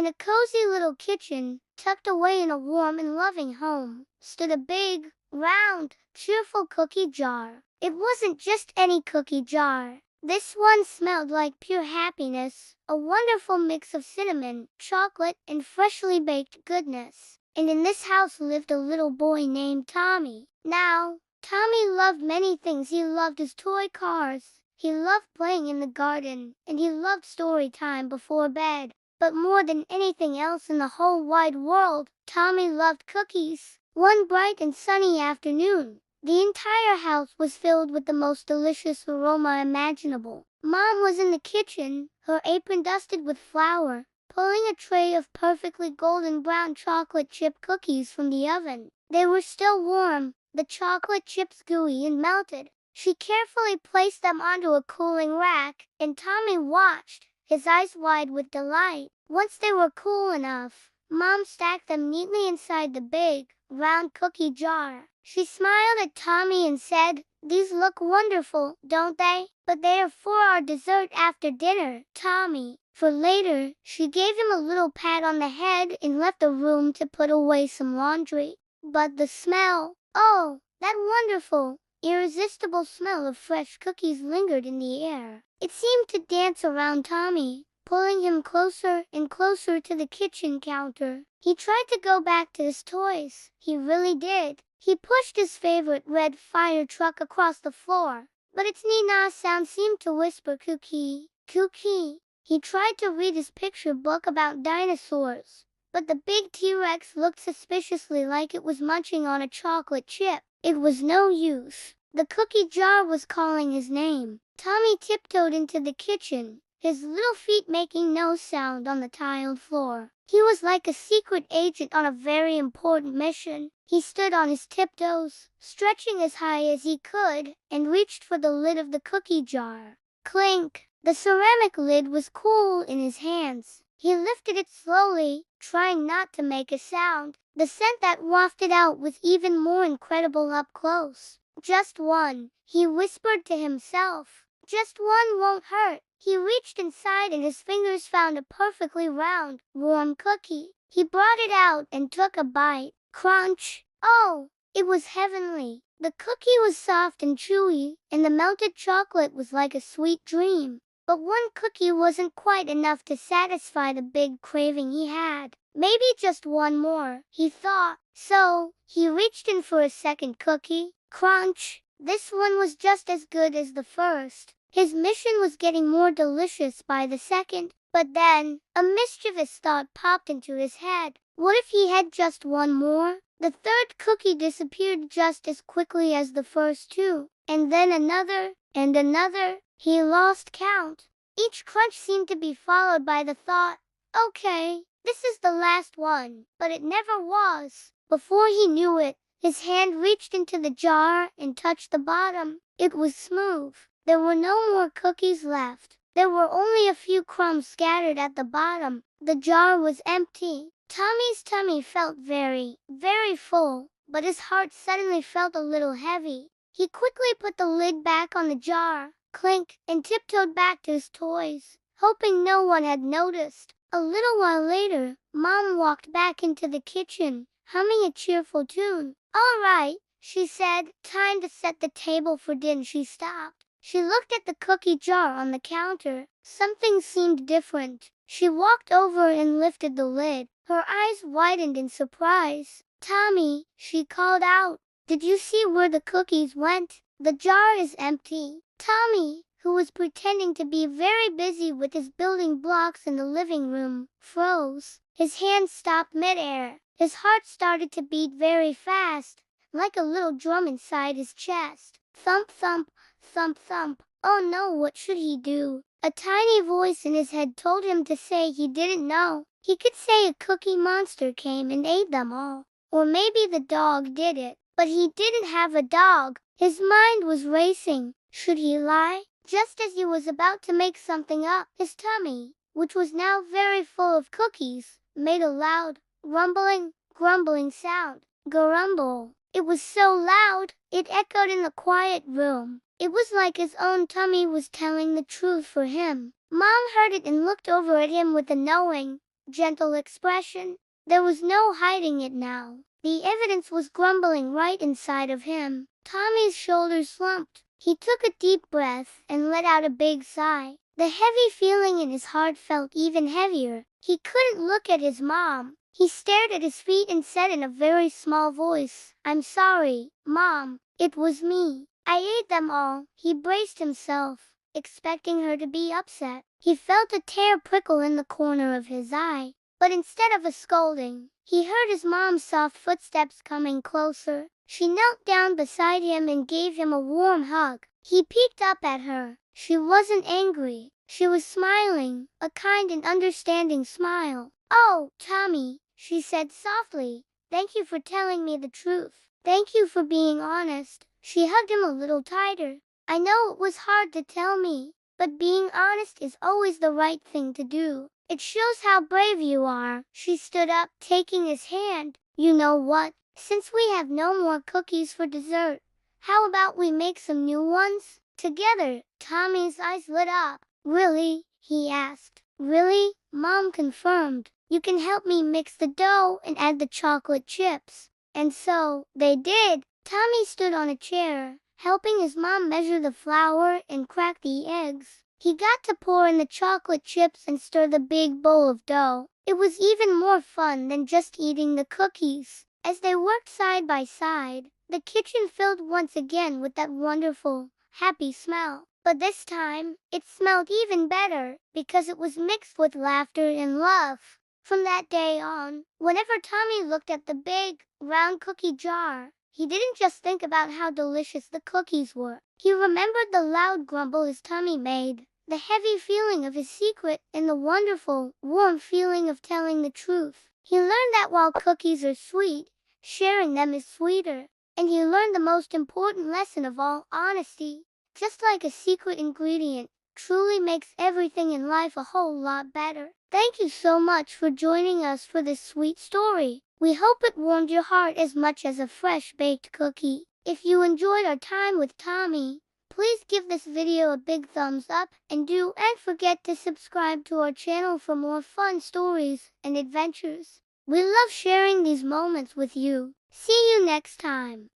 In a cozy little kitchen, tucked away in a warm and loving home, stood a big, round, cheerful cookie jar. It wasn't just any cookie jar. This one smelled like pure happiness, a wonderful mix of cinnamon, chocolate, and freshly baked goodness. And in this house lived a little boy named Tommy. Now, Tommy loved many things. He loved his toy cars, he loved playing in the garden, and he loved story time before bed. But more than anything else in the whole wide world, Tommy loved cookies. One bright and sunny afternoon, the entire house was filled with the most delicious aroma imaginable. Mom was in the kitchen, her apron dusted with flour, pulling a tray of perfectly golden brown chocolate chip cookies from the oven. They were still warm, the chocolate chips gooey and melted. She carefully placed them onto a cooling rack, and Tommy watched, his eyes wide with delight. Once they were cool enough, Mom stacked them neatly inside the big, round cookie jar. She smiled at Tommy and said, "These look wonderful, don't they? But they are for our dessert after dinner, Tommy." For later, she gave him a little pat on the head and left the room to put away some laundry. But the smell, oh, that wonderful, irresistible smell of fresh cookies lingered in the air. It seemed to dance around Tommy, pulling him closer and closer to the kitchen counter. He tried to go back to his toys. He really did. He pushed his favorite red fire truck across the floor, but its nee-nah sound seemed to whisper cookie, cookie. He tried to read his picture book about dinosaurs, but the big T-Rex looked suspiciously like it was munching on a chocolate chip. It was no use. The cookie jar was calling his name. Tommy tiptoed into the kitchen, his little feet making no sound on the tiled floor. He was like a secret agent on a very important mission. He stood on his tiptoes, stretching as high as he could, and reached for the lid of the cookie jar. Clink! The ceramic lid was cool in his hands. He lifted it slowly, trying not to make a sound. The scent that wafted out was even more incredible up close. "Just one," he whispered to himself. "Just one won't hurt." He reached inside and his fingers found a perfectly round, warm cookie. He brought it out and took a bite. Crunch! Oh, it was heavenly. The cookie was soft and chewy, and the melted chocolate was like a sweet dream. But one cookie wasn't quite enough to satisfy the big craving he had. Maybe just one more, he thought. So, he reached in for a second cookie. Crunch! This one was just as good as the first. His mission was getting more delicious by the second. But then, a mischievous thought popped into his head. What if he had just one more? The third cookie disappeared just as quickly as the first two. And then another, and another. He lost count. Each crunch seemed to be followed by the thought, "Okay, this is the last one." But it never was. Before he knew it, his hand reached into the jar and touched the bottom. It was smooth. There were no more cookies left. There were only a few crumbs scattered at the bottom. The jar was empty. Tommy's tummy felt very, very full, but his heart suddenly felt a little heavy. He quickly put the lid back on the jar, clink, and tiptoed back to his toys, hoping no one had noticed. A little while later, Mom walked back into the kitchen, humming a cheerful tune. "All right," she said, "time to set the table for dinner." She stopped. She looked at the cookie jar on the counter. Something seemed different. She walked over and lifted the lid. Her eyes widened in surprise. "Tommy," she called out, "did you see where the cookies went? The jar is empty." Tommy, who was pretending to be very busy with his building blocks in the living room, froze. His hands stopped midair. His heart started to beat very fast, like a little drum inside his chest. Thump, thump, thump, thump. Oh no, what should he do? A tiny voice in his head told him to say he didn't know. He could say a cookie monster came and ate them all. Or maybe the dog did it. But he didn't have a dog. His mind was racing. Should he lie? Just as he was about to make something up, his tummy, which was now very full of cookies, made a loud, rumbling, grumbling sound. Grumble. It was so loud, it echoed in the quiet room. It was like his own tummy was telling the truth for him. Mom heard it and looked over at him with a knowing, gentle expression. There was no hiding it now. The evidence was grumbling right inside of him. Tommy's shoulders slumped. He took a deep breath and let out a big sigh. The heavy feeling in his heart felt even heavier. He couldn't look at his mom. He stared at his feet and said in a very small voice, "I'm sorry, Mom. It was me. I ate them all." He braced himself, expecting her to be upset. He felt a tear prickle in the corner of his eye. But instead of a scolding, he heard his mom's soft footsteps coming closer. She knelt down beside him and gave him a warm hug. He peeked up at her. She wasn't angry. She was smiling, a kind and understanding smile. "Oh, Tommy," she said softly, "thank you for telling me the truth. Thank you for being honest." She hugged him a little tighter. "I know it was hard to tell me, but being honest is always the right thing to do. It shows how brave you are." She stood up, taking his hand. "You know what? Since we have no more cookies for dessert, how about we make some new ones together?" Tommy's eyes lit up. "Really?" he asked. "Really?" Mom confirmed. "You can help me mix the dough and add the chocolate chips." And so they did. Tommy stood on a chair, helping his mom measure the flour and crack the eggs. He got to pour in the chocolate chips and stir the big bowl of dough. It was even more fun than just eating the cookies. As they worked side by side, the kitchen filled once again with that wonderful, happy smell. But this time, it smelled even better, because it was mixed with laughter and love. From that day on, whenever Tommy looked at the big, round cookie jar, he didn't just think about how delicious the cookies were. He remembered the loud grumble his tummy made, the heavy feeling of his secret, and the wonderful, warm feeling of telling the truth. He learned that while cookies are sweet, sharing them is sweeter. And he learned the most important lesson of all: honesty, just like a secret ingredient, truly makes everything in life a whole lot better. Thank you so much for joining us for this sweet story. We hope it warmed your heart as much as a fresh baked cookie. If you enjoyed our time with Tommy, please give this video a big thumbs up, and don't forget to subscribe to our channel for more fun stories and adventures. We love sharing these moments with you. See you next time.